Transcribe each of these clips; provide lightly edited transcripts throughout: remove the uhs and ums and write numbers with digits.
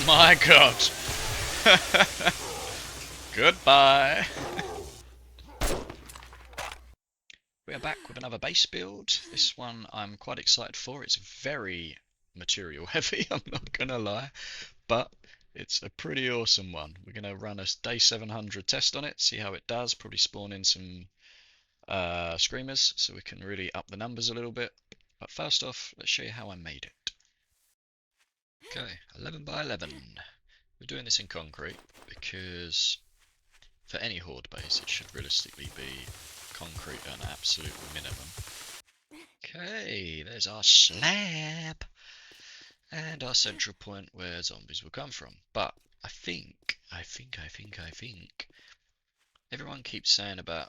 my god. Goodbye. We are back with another base build. This one I'm quite excited for. It's very material heavy, I'm not gonna lie, but it's a pretty awesome one. We're gonna run a day 700 test on it, see how it does, probably spawn in some screamers so we can really up the numbers a little bit. But first off, let's show you how I made it. Okay, 11 by 11. We're doing this in concrete because for any Horde base it should realistically be concrete at an absolute minimum. Okay, there's our slab and our central point where zombies will come from. But I think everyone keeps saying about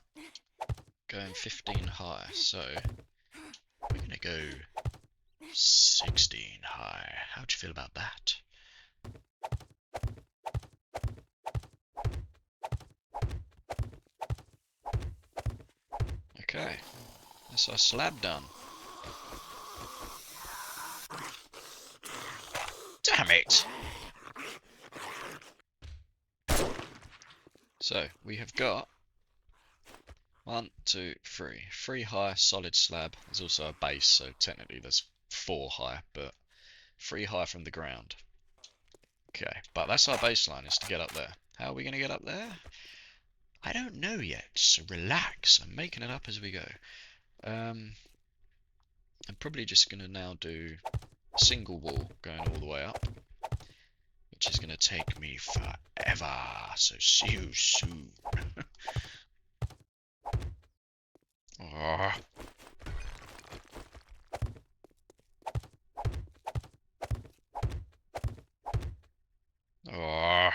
going 15 high, so we're gonna go 16 high. How do you feel about that? Okay, that's our slab done. Damn it! So we have got 1, 2, 3. 3 high solid slab. There's also a base, so technically there's 4 high, but 3 high from the ground. Okay, but that's our baseline, is to get up there. How are we going to get up there? I don't know yet, so relax. I'm making it up as we go. I'm probably just going to now do a single wall going all the way up, which is going to take me forever, so see you soon. Oh. Oh.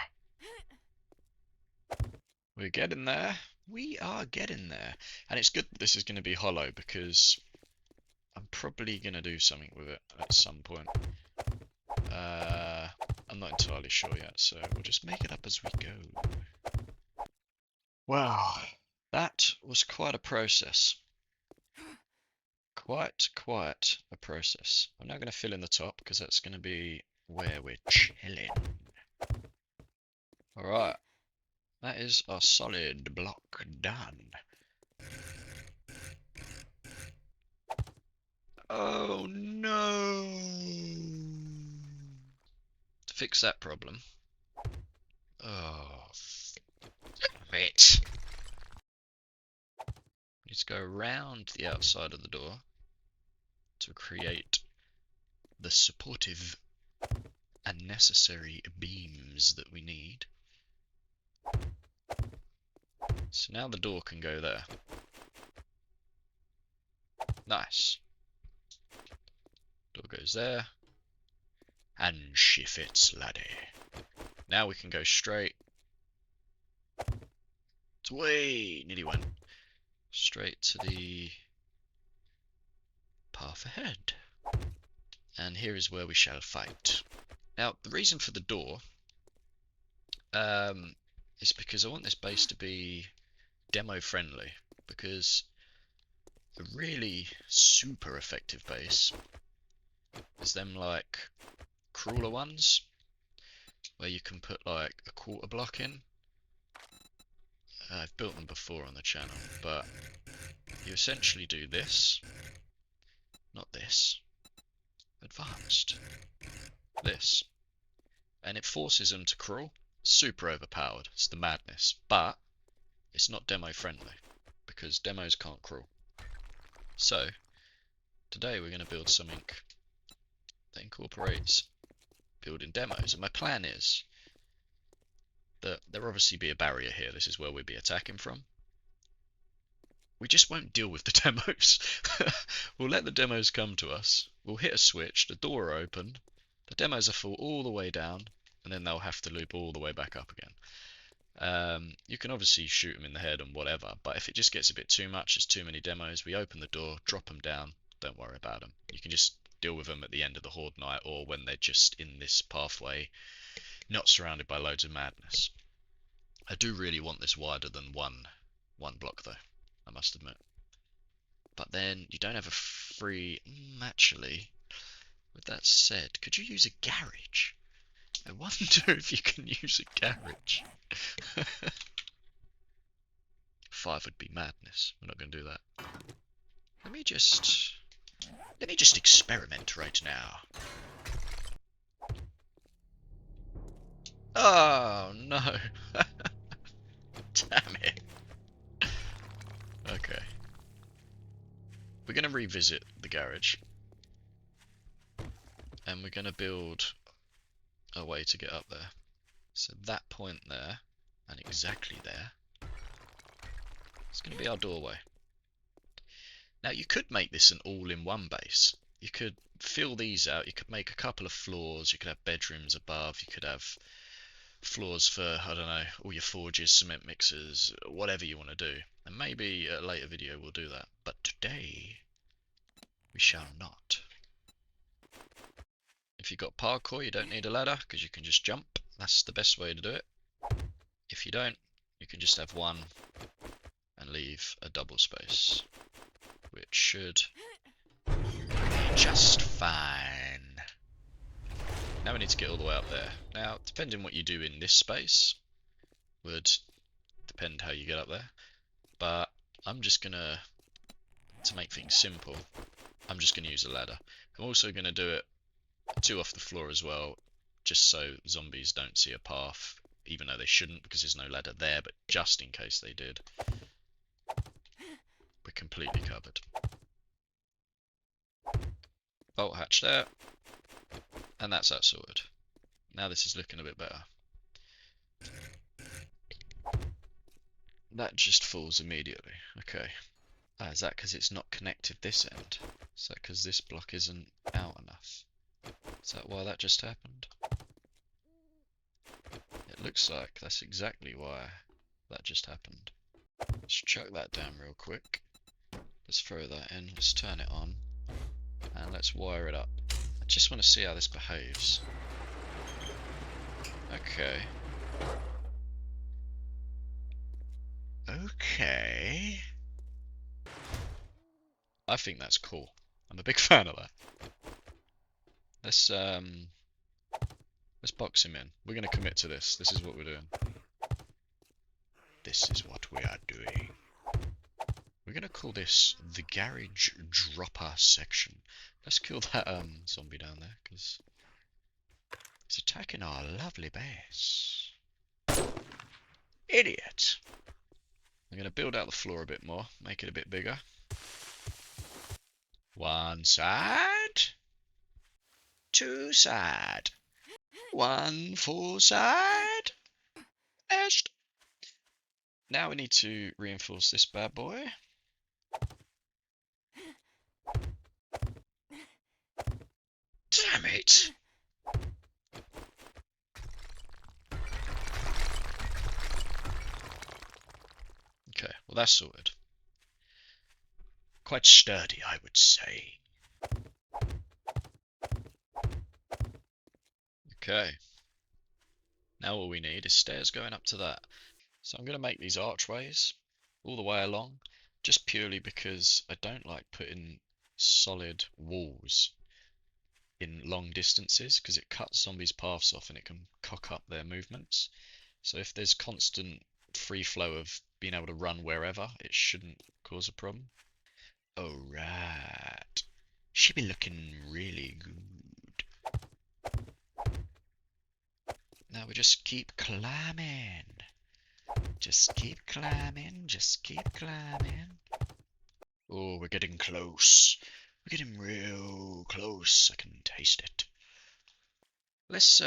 We're getting there. We are getting there. And it's good that this is going to be hollow because I'm probably going to do something with it at some point. I'm not entirely sure yet, so we'll just make it up as we go. Wow, that was quite a process. Quite a process. I'm now going to fill in the top because that's going to be where we're chilling. Alright, that is our solid block done. Oh no! To fix that problem. Oh, damn it! Need to go around the outside of the door to create the supportive and necessary beams that we need. So now the door can go there. Nice. Door goes there. And she fits, laddie. Now we can go straight. Way nearly went. Straight to the path ahead. And here is where we shall fight. Now, the reason for the door is because I want this base to be demo friendly. Because a really super effective base is them like crawler ones where you can put like a quarter block in. I've built them before on the channel, but you essentially do this, not this, advanced, this, and it forces them to crawl. Super overpowered, it's the madness, but it's not demo friendly because demos can't crawl. So today we're going to build something that incorporates building demos, and my plan is that there'll obviously be a barrier here. This is where we'll be attacking from. We just won't deal with the demos. We'll let the demos come to us. We'll hit a switch, the door will open, the demos will fall all the way down, and then they'll have to loop all the way back up again. You can obviously shoot them in the head and whatever, but if it just gets a bit too much, there's too many demos, we open the door, drop them down, don't worry about them. You can just deal with them at the end of the Horde night or when they're just in this pathway, not surrounded by loads of madness. I do really want this wider than one block though, I must admit. But then you don't have a free... actually, with that said, could you use a garage? I wonder if you can use a garage. 5 would be madness. We're not going to do that. Let me just experiment right now. Oh no! Damn it. Okay. We're going to revisit the garage. And we're going to build a way to get up there. So that point there, and exactly there, it's going to be our doorway. Now you could make this an all-in-one base. You could fill these out, you could make a couple of floors, you could have bedrooms above, you could have floors for, I don't know, all your forges, cement mixers, whatever you want to do. And maybe a later video we'll do that. But today, we shall not. If you've got parkour, you don't need a ladder, because you can just jump. That's the best way to do it. If you don't, you can just have one and leave a double space, which should be just fine. Now we need to get all the way up there. Now, depending what you do in this space would depend how you get up there. But I'm just gonna, to make things simple, I'm just gonna use a ladder. I'm also gonna do it 2 off the floor as well, just so zombies don't see a path, even though they shouldn't because there's no ladder there, but just in case they did, we're completely covered. Bolt hatch there, and that's that sorted. Now this is looking a bit better. That just falls immediately. Okay. Ah, is that because it's not connected this end? Is that because this block isn't out enough? Is that why that just happened? It looks like that's exactly why that just happened. Let's chuck that down real quick. Let's throw that in, let's turn it on, and let's wire it up. I just want to see how this behaves. Okay. Okay. I think that's cool. I'm a big fan of that. Let's box him in. We're gonna commit to this. This is what we're doing. This is what we are doing. We're gonna call this the garage dropper section. Let's kill that zombie down there, because he's attacking our lovely base. Idiot! I'm gonna build out the floor a bit more, make it a bit bigger. One side, 2 side, 1 full side. Finished. Now we need to reinforce this bad boy. Damn it! Okay, well that's sorted. Quite sturdy, I would say. Okay. Now all we need is stairs going up to that. So I'm going to make these archways all the way along, just purely because I don't like putting solid walls in long distances, because it cuts zombies' paths off and it can cock up their movements. So if there's constant free flow of being able to run wherever, it shouldn't cause a problem. Alright. Should be looking really good. Now we just keep climbing. Just keep climbing, just keep climbing. Oh, we're getting close. We're getting real close. I can taste it. Let's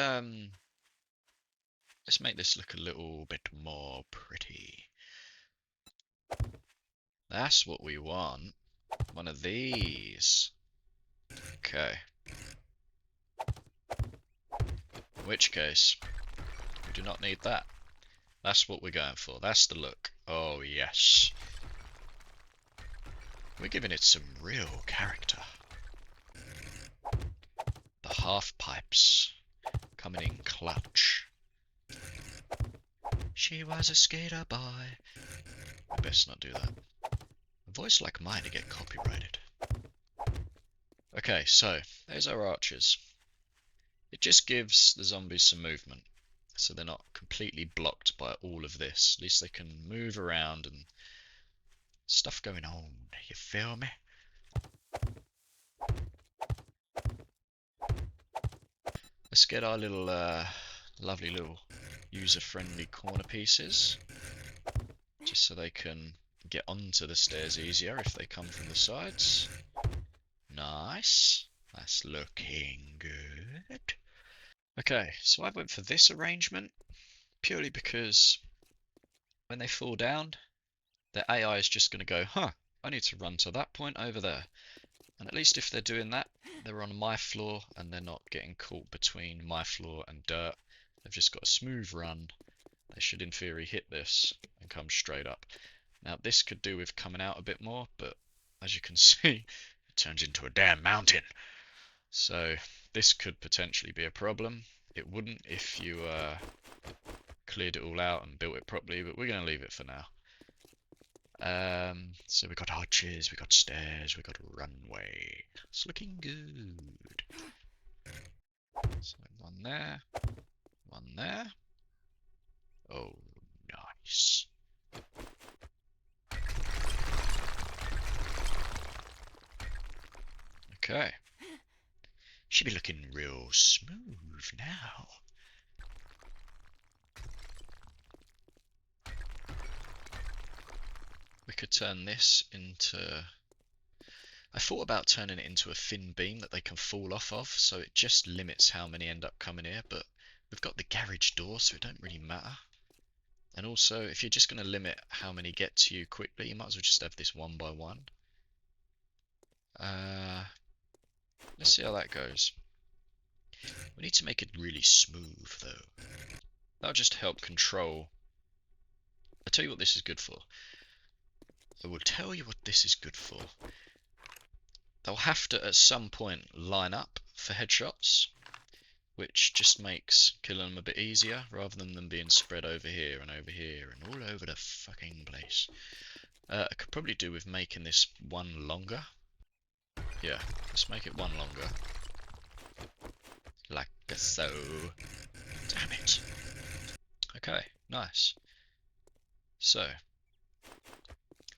make this look a little bit more pretty. That's what we want. One of these. Okay. In which case, we do not need that. That's what we're going for. That's the look. Oh, yes. We're giving it some real character. The half pipes coming in clutch. She was a skater boy. We best not do that. A voice like mine to get copyrighted. Okay, so there's our archers. It just gives the zombies some movement, so they're not completely blocked by all of this. At least they can move around and stuff going on. You feel me? Let's get our little, lovely little user-friendly corner pieces, just so they can get onto the stairs easier if they come from the sides. Nice. That's looking good. Okay, so I went for this arrangement purely because when they fall down, their AI is just going to go, huh, I need to run to that point over there. And at least if they're doing that, they're on my floor and they're not getting caught between my floor and dirt. They've just got a smooth run. They should in theory hit this and come straight up. Now this could do with coming out a bit more, but as you can see, it turns into a damn mountain. So this could potentially be a problem. It wouldn't if you cleared it all out and built it properly, but we're going to leave it for now. So we got arches, we got stairs, we got a runway. It's looking good. So one there, one there. Oh, nice. Okay. Should be looking real smooth now. We could turn this into... I thought about turning it into a thin beam that they can fall off of, so it just limits how many end up coming here, but we've got the garage door, so it don't really matter. And also, if you're just going to limit how many get to you quickly, you might as well just have this one by one. Let's see how that goes. We need to make it really smooth, though. That'll just help control... I'll tell you what this is good for. I will tell you what this is good for. They'll have to, at some point, line up for headshots, which just makes killing them a bit easier, rather than them being spread over here and all over the fucking place. I could probably do with making this one longer. Yeah, let's make it one longer. Like so. Damn it. Okay, nice. So,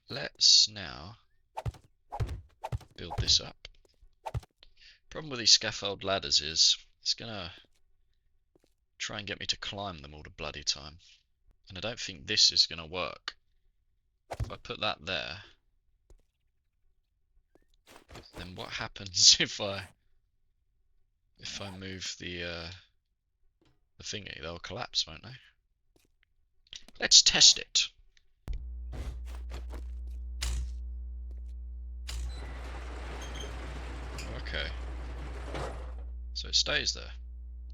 let's now build this up. Problem with these scaffold ladders is it's gonna try and get me to climb them all the bloody time. And I don't think this is gonna work. If I put that there, then what happens if I move the thingy? They'll collapse, won't they? Let's test it. Okay. So it stays there.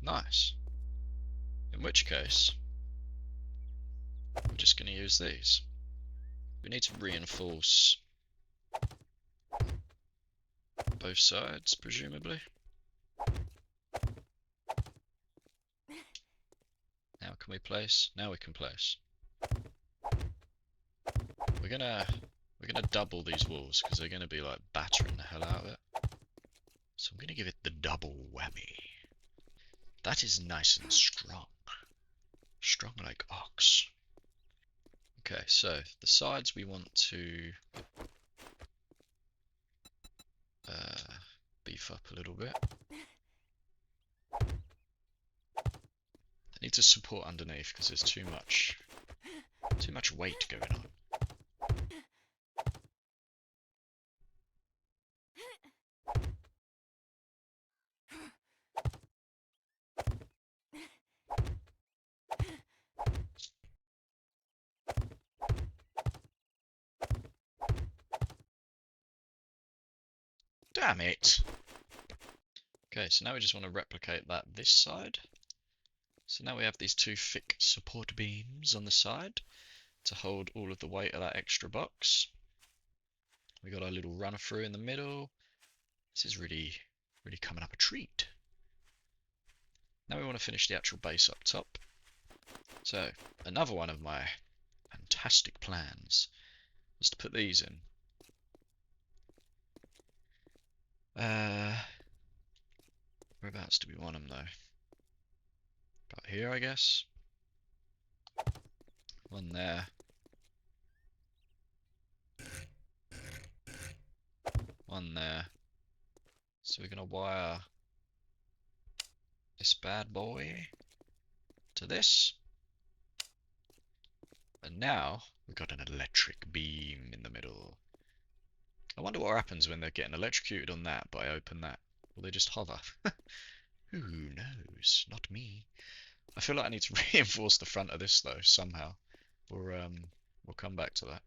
Nice. In which case, we're just going to use these. We need to reinforce both sides, presumably. Now can we place? Now we can place. We're gonna double these walls because they're gonna be like battering the hell out of it. So I'm gonna give it the double whammy. That is nice and strong. Strong like ox. Okay, so the sides we want to beef up a little bit. They need to support underneath because there's too much weight going on. Damn it! Okay, so now we just want to replicate that this side. So now we have these two thick support beams on the side to hold all of the weight of that extra box. We got our little runner through in the middle. This is really coming up a treat. Now we want to finish the actual base up top. So another one of my fantastic plans is to put these in. Whereabouts Whereabouts do we want them though? About here, I guess. One there. One there. So we're gonna wire this bad boy to this. And now we've got an electric beam in the middle. I wonder what happens when they're getting electrocuted on that, but I open that. Will they just hover? Who knows? Not me. I feel like I need to reinforce the front of this though, somehow. We'll come back to that.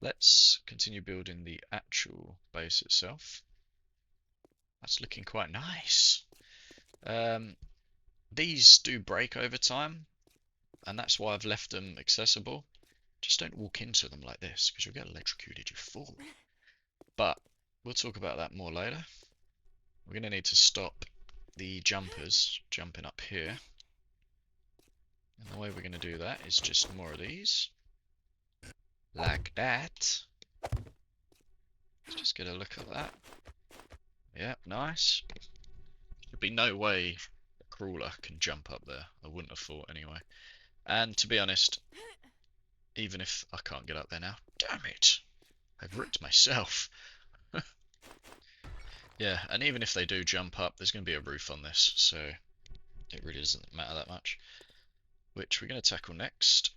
Let's continue building the actual base itself. That's looking quite nice. These do break over time, and that's why I've left them accessible. Just don't walk into them like this, because you'll get electrocuted, you fool. But we'll talk about that more later. We're going to need to stop the jumpers jumping up here. And the way we're going to do that is just more of these. Like that. Let's just get a look at that. Yep, nice. There'd be no way a crawler can jump up there. I wouldn't have thought anyway. And to be honest, even if I can't get up there now, damn it, I've ripped myself. Yeah, and even if they do jump up, there's going to be a roof on this, so it really doesn't matter that much. Which we're going to tackle next.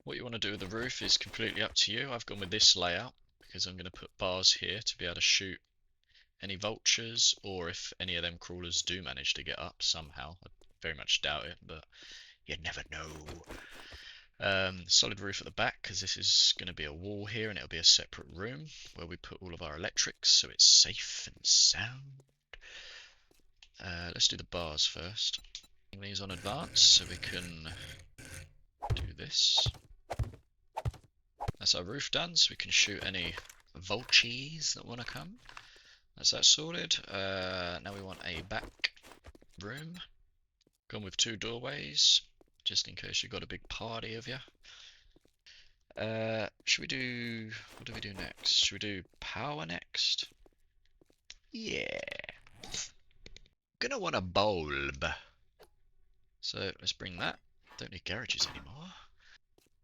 What you want to do with the roof is completely up to you. I've gone with this layout because I'm going to put bars here to be able to shoot any vultures, or if any of them crawlers do manage to get up somehow. I very much doubt it, but you never know. Solid roof at the back, because this is going to be a wall here and it'll be a separate room where we put all of our electrics so it's safe and sound. Let's do the bars first. These on advanced so we can do this. That's our roof done, so we can shoot any vultures that want to come. That's that sorted. Now we want a back room. Gone with 2 doorways, just in case you've got a big party of you. Should we do... what do we do next? Should we do power next? Yeah. Gonna want a bulb. So let's bring that. Don't need garages anymore.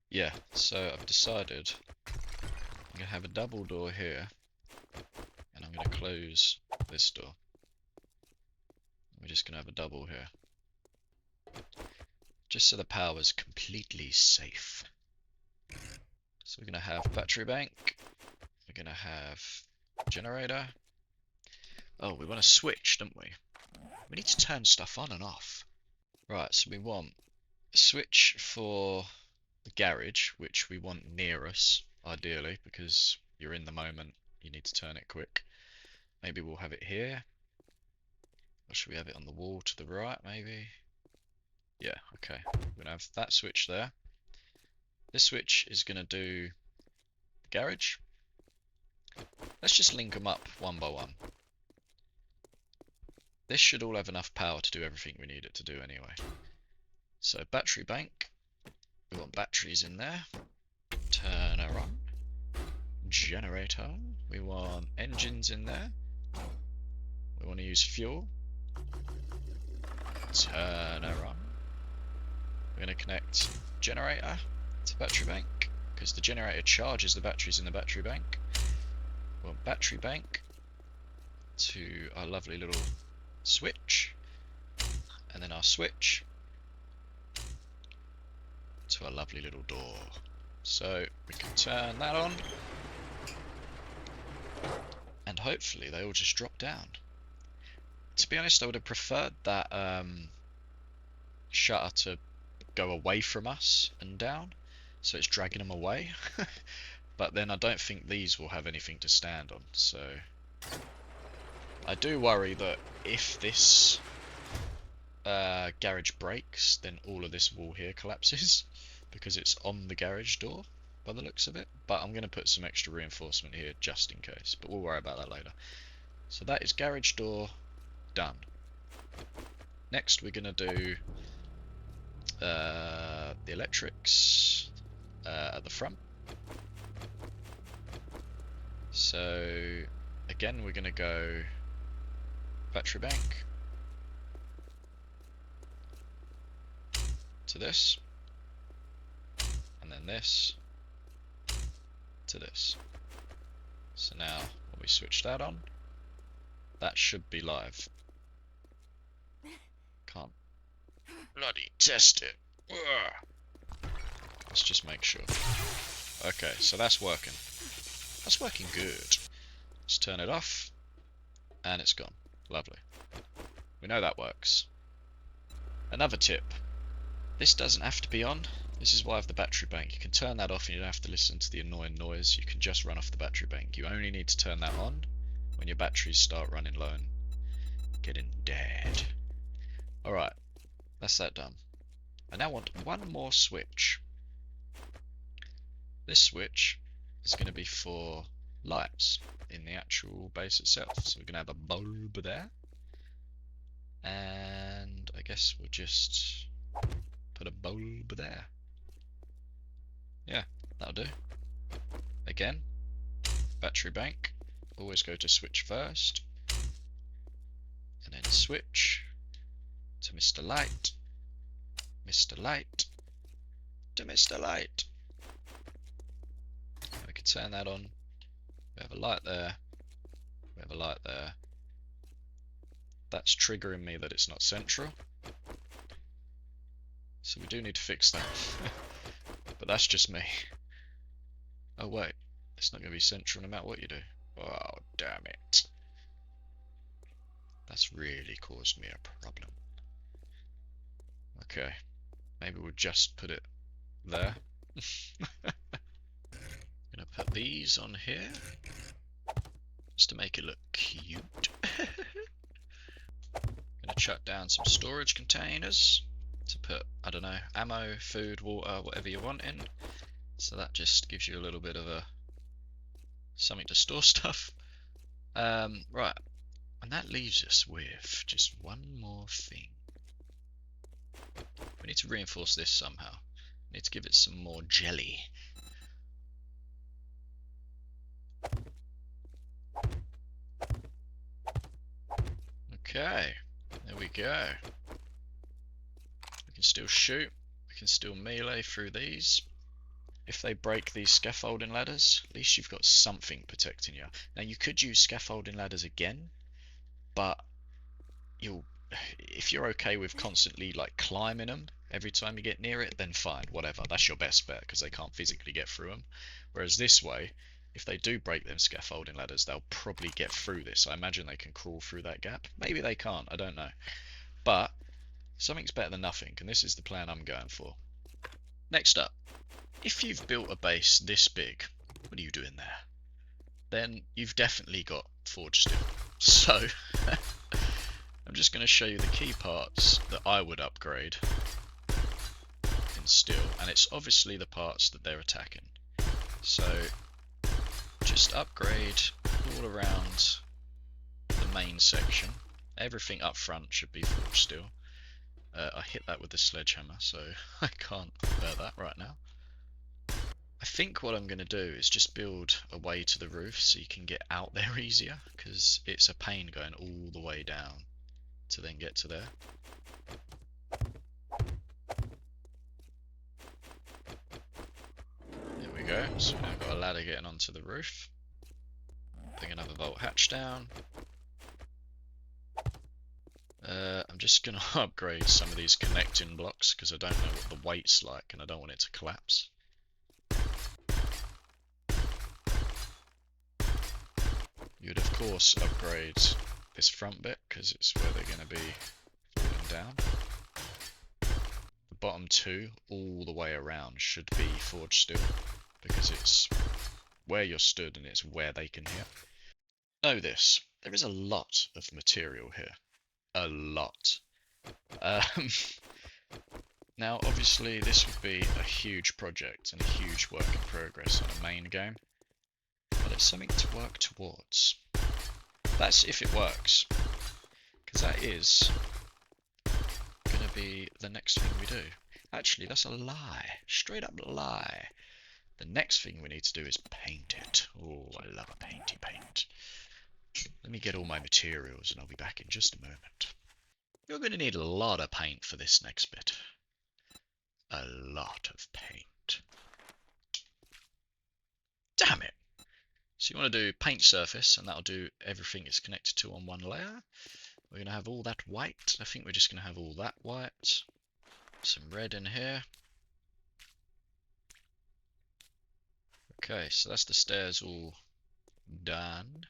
Yeah, so I've decided I'm gonna have a double door here, and I'm gonna close this door. We're just gonna have a double here. Just so the power's completely safe. So we're gonna have battery bank. We're gonna have generator. Oh, we want to switch, don't we? We need to turn stuff on and off. Right, so we want a switch for the garage, which we want near us, ideally, because you're in the moment, you need to turn it quick. Maybe we'll have it here. Or should we have it on the wall to the right, maybe? Yeah, okay. We're gonna have that switch there. This switch is gonna do the garage. Let's just link them up one by one. This should all have enough power to do everything we need it to do anyway. So battery bank, we want batteries in there. Turner on. Generator, we want engines in there. We want to use fuel. Turner on. We're going to connect generator to battery bank, because the generator charges the batteries in the battery bank. We want battery bank to our lovely little switch, and then our switch to our lovely little door. So we can turn that on, and hopefully they all just drop down. To be honest, I would have preferred that shutter to go away from us and down, so it's dragging them away. But then I don't think these will have anything to stand on, so I do worry that if this garage breaks, then all of this wall here collapses, because it's on the garage door by the looks of it. But I'm going to put some extra reinforcement here just in case, but we'll worry about that later. So that is garage door done. Next we're going to do the electrics at the front. So again we're going to go battery bank to this, and then this to this. So now when we switch that on, that should be live. Can't bloody test it. Ugh. Let's just make sure. Okay, so that's working. That's working good. Let's turn it off, and it's gone. Lovely. We know that works. Another tip. This doesn't have to be on. This is why I have the battery bank. You can turn that off and you don't have to listen to the annoying noise. You can just run off the battery bank. You only need to turn that on when your batteries start running low and getting dead. Alright, that's that done. I now want one more switch. This switch is going to be for lights in the actual base itself. So we're going to have a bulb there. And I guess we'll just put a bulb there. Yeah, that'll do. Again, battery bank. Always go to switch first. And then switch to Mr. Light. Mr. Light. To Mr. Light. We can turn that on. We have a light there. We have a light there. That's triggering me that it's not central. So we do need to fix that. But that's just me. Oh wait, it's not going to be central no matter what you do. Oh, damn it. That's really caused me a problem. Okay, maybe we'll just put it there. Gonna put these on here just to make it look cute. Gonna chuck down some storage containers to put, I don't know, ammo, food, water, whatever you want in. So that just gives you a little bit of a something to store stuff. Right, and that leaves us with just one more thing. We need to reinforce this somehow. We need to give it some more jelly. Okay, there we go. We can still shoot. We can still melee through these. If they break these scaffolding ladders, at least you've got something protecting you. Now you could use scaffolding ladders again, but if you're okay with constantly like climbing them every time you get near it, then fine, whatever. That's your best bet because they can't physically get through them. Whereas this way, if they do break them scaffolding ladders, they'll probably get through this. I imagine they can crawl through that gap. Maybe they can't, I don't know. But something's better than nothing, and this is the plan I'm going for. Next up, if you've built a base this big, what are you doing there? Then you've definitely got forged steel. So I'm just going to show you the key parts that I would upgrade in steel, and it's obviously the parts that they're attacking. So just upgrade all around the main section. Everything up front should be forged steel. I hit that with the sledgehammer, so I can't convert that right now. I think what I'm going to do is just build a way to the roof so you can get out there easier, because it's a pain going all the way down to then get to there. There we go, so now I've got a ladder getting onto the roof. Bring another vault hatch down. I'm just going to upgrade some of these connecting blocks because I don't know what the weight's like and I don't want it to collapse. You'd of course upgrade this front bit because it's where they're going to be falling down. The bottom two all the way around should be forged steel because it's where you're stood and it's where they can hit. Know this, there is a lot of material here. A lot. Now obviously this would be a huge project and a huge work in progress on a main game, but it's something to work towards. That's if it works, because that is going to be the next thing we do. Actually, that's a lie, straight up lie. The next thing we need to do is paint it. Oh, I love a painty paint. Let me get all my materials and I'll be back in just a moment. You're going to need a lot of paint for this next bit. A lot of paint. Damn it! So you want to do paint surface, and that'll do everything it's connected to on one layer. We're going to have all that white. I think we're just going to have all that white. Some red in here. Okay, so that's the stairs all done.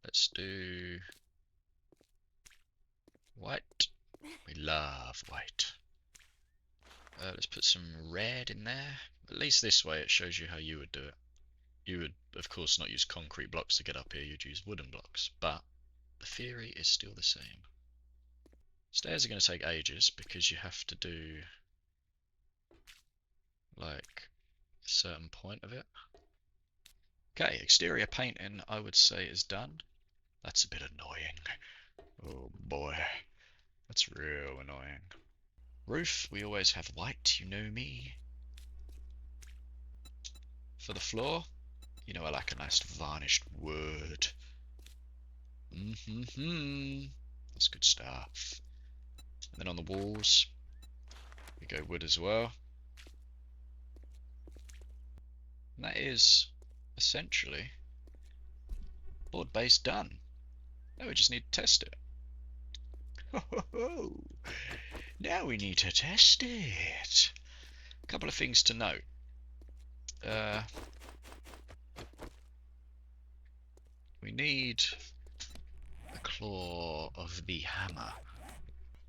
Let's do white. We love white. Let's put some red in there. At least this way it shows you how you would do it. You would, of course, not use concrete blocks to get up here, you'd use wooden blocks, but the theory is still the same. Stairs are going to take ages because you have to do like a certain point of it. Okay, exterior painting I would say is done. That's a bit annoying. Oh boy, that's real annoying. Roof, we always have white, you know me. For the floor, you know I like a nice varnished wood. That's good stuff. And then on the walls, we go wood as well. And that is essentially board base done. Now we just need to test it. Ho ho ho! Now we need to test it. A couple of things to note. We need the claw of the hammer.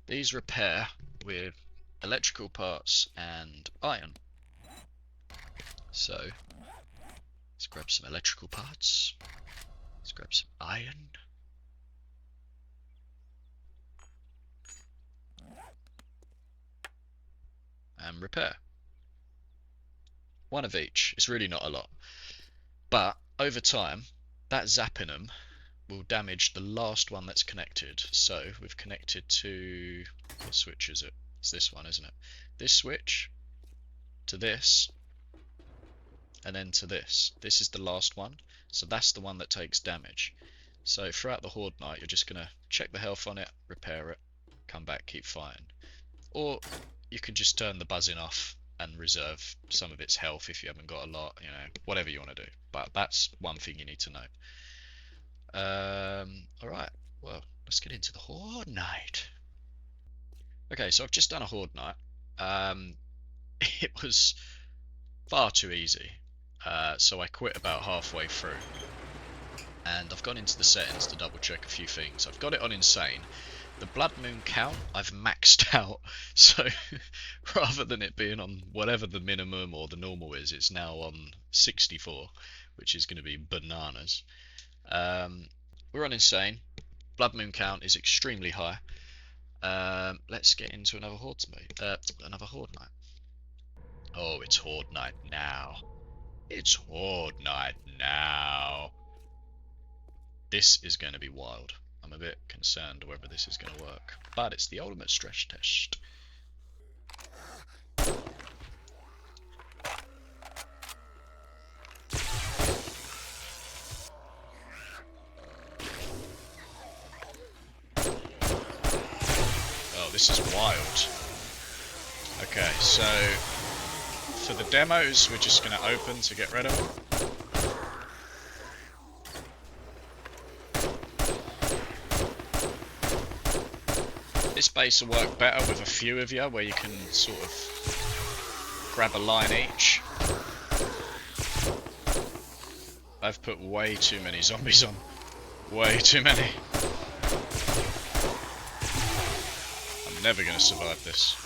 These repair with electrical parts and iron. So let's grab some electrical parts. Let's grab some iron. And repair. One of each. It's really not a lot. But over time, that zapping them will damage the last one that's connected. So we've connected to, what switch is it? It's this one, isn't it? This switch to this, and then to this. This is the last one, so that's the one that takes damage. So throughout the Horde night, you're just gonna check the health on it, repair it, come back, keep fighting. Or you could just turn the buzzing off and reserve some of its health if you haven't got a lot, you know, whatever you want to do. But that's one thing you need to know. Alright, well, let's get into the Horde night. Okay, so I've just done a Horde night. It was far too easy, so I quit about halfway through. And I've gone into the settings to double check a few things. I've got it on insane. The blood moon count I've maxed out, so rather than it being on whatever the minimum or the normal is, it's now on 64, which is going to be bananas. We're on insane. Blood moon count is extremely high. Let's get into another Horde night. Oh, it's Horde night now. It's Horde night now. This is going to be wild. I'm a bit concerned whether this is going to work, but it's the ultimate stress test. Oh, this is wild. Okay, so for the demos, we're just going to open to get rid of them. This base will work better with a few of you, where you can sort of grab a line each. I've put way too many zombies on. Way too many. I'm never going to survive this.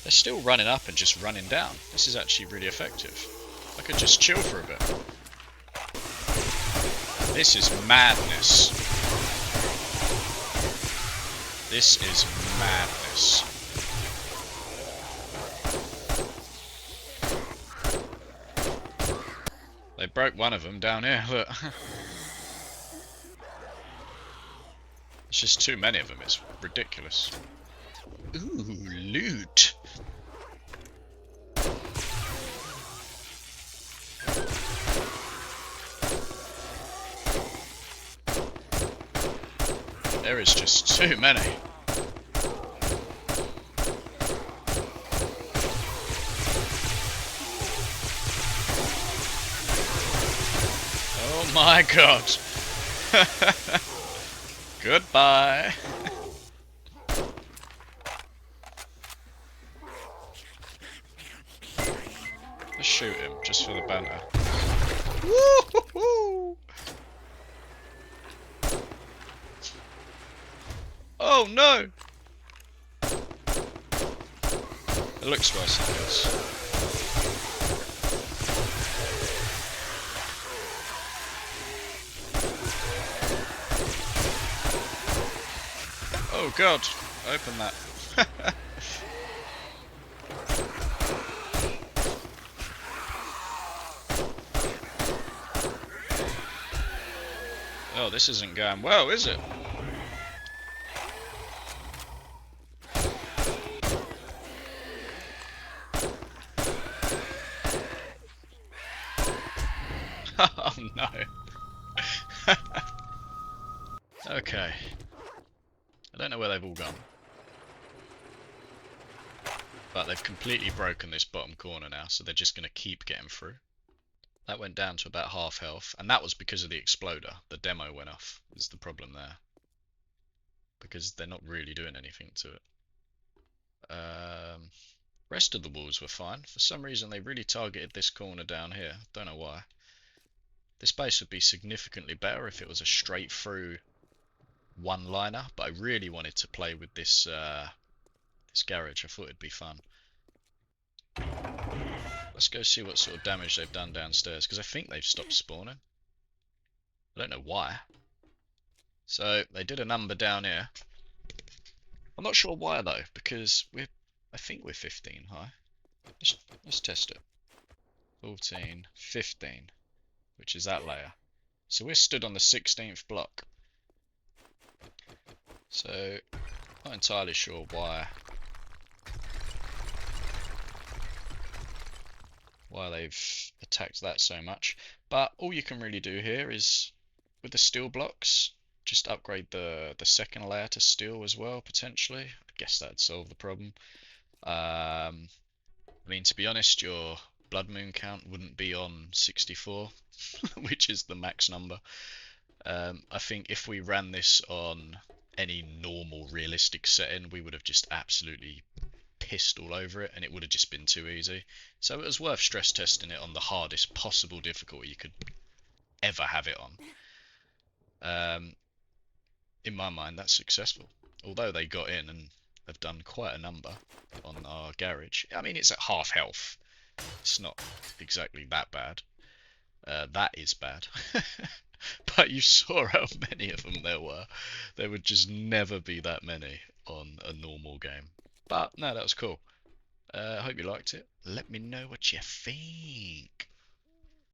They're still running up and just running down. This is actually really effective. I could just chill for a bit. This is madness. This is madness. broke one of them down here, look. It's just too many of them, it's ridiculous. Ooh, loot! There is just too many. Oh my god. Goodbye. Let's shoot him, just for the banter. Woo-hoo-hoo! Oh no! It looks worse than this. Oh god, open that. Oh, this isn't going well, is it? Oh no. Okay. I don't know where they've all gone. But they've completely broken this bottom corner now, so they're just going to keep getting through. That went down to about half health, and that was because of the exploder. The demo went off, is the problem there. Because they're not really doing anything to it. Rest of the walls were fine. For some reason they really targeted this corner down here. Don't know why. This base would be significantly better if it was a straight through one-liner, but I really wanted to play with this this garage. I thought it'd be fun. Let's go see what sort of damage they've done downstairs, because I think they've stopped spawning. I don't know why. So they did a number down here. I'm not sure why though, because I think we're 15 high. Let's test it. 14, 15, which is that layer. So we're stood on the 16th block. So not entirely sure why they've attacked that so much. But all you can really do here is, with the steel blocks, just upgrade the second layer to steel as well, potentially. I guess that'd solve the problem. I mean, to be honest, your blood moon count wouldn't be on 64, which is the max number. I think if we ran this on any normal realistic setting, we would have just absolutely pissed all over it, and it would have just been too easy. So it was worth stress testing it on the hardest possible difficulty you could ever have it on. In my mind, that's successful. Although they got in and have done quite a number on our garage. I mean, it's at half health. It's not exactly that bad. That is bad. But you saw how many of them there were. There would just never be that many on a normal game. But no, that was cool. I hope you liked it. Let me know what you think.